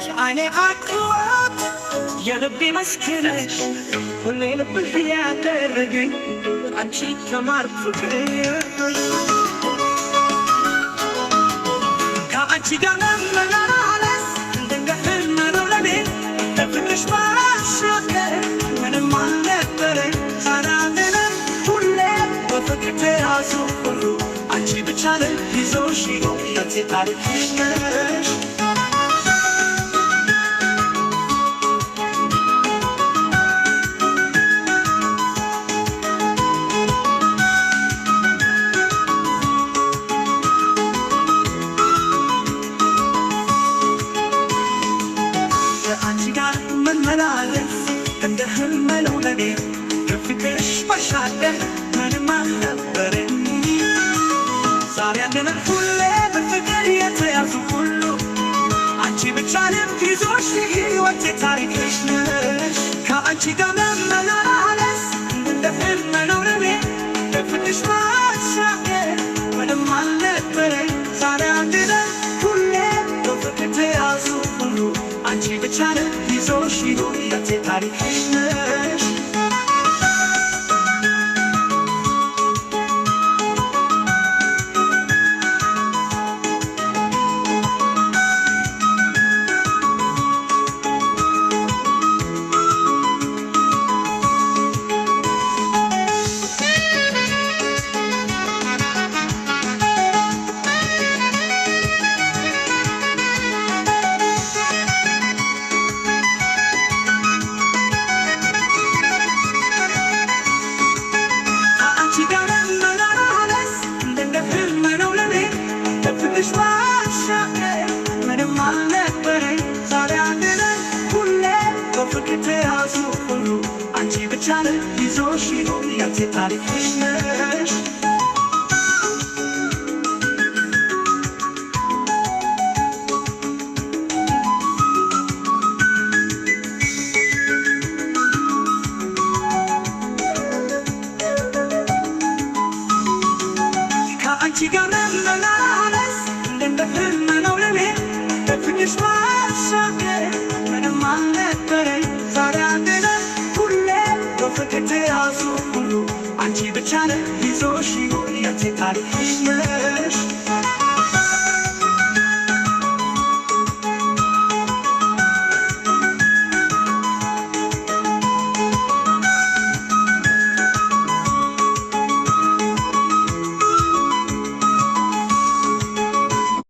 የዓይኔ አቅዋት የልቤ መስክር ነሽ ሁሌ ልብሽ ያደረገኝ አንቺ ከማርክ ፍቅር ከአንቺ ጋር መመላለስ እንደ ህልም ነው ለኔ ለፍቅርሽ ማሻገር ምንም አልነበረኝ ሳናንንም ሁሌ በፍቅር ተያዙ ሁሉ አንቺ ብቻ ነሽ ይዞሽ ነፍሴ ታሪክሽ ነሽ መመላለስ እንደ ህልም ነው ለኔ ከፍቅርሽ ባሻገር ምንም አልነበረኝ ዛሬ ያለንን ሁሌ በፍቅር የተያዙ ሁሉ አንቺ ብቻ ልብ ይዞሽ ሕይወቴ ታሪክሽ ነሽ ከአንቺ ጋር መመላለስ እንደ ህልም ነው ለኔ ከፍቅርሽ ባሻገር ምንም አልነበረኝ ዛሬ ያለንን ሁሌ በፍቅር የተያዙ ሁሉ አንቺ ብቻ ልብ ይዞሽ ሕይወቴ ታሪክሽ ነሽ ምንም አልነበረኝ ዛሬ አንድነን ሁሌ በፍቅር ተያዙ ሁሉ አንቺ ብቻ ነሽ ይዞሽ ሕይወቴ ታሪክሽ ነሽ ከአንቺ ጋር መመላለስ እንደ ህልም ነው ለኔ በፍቅርሽ ባሻገር ምንም አልነበረኝ ዛሬ አንድነን ሁሌ በፍቅር ተያዙ ሁሉ አንቺ ብቻ ነሽ ይዞሽ ሕይወቴ ታሪክሽ ነሽ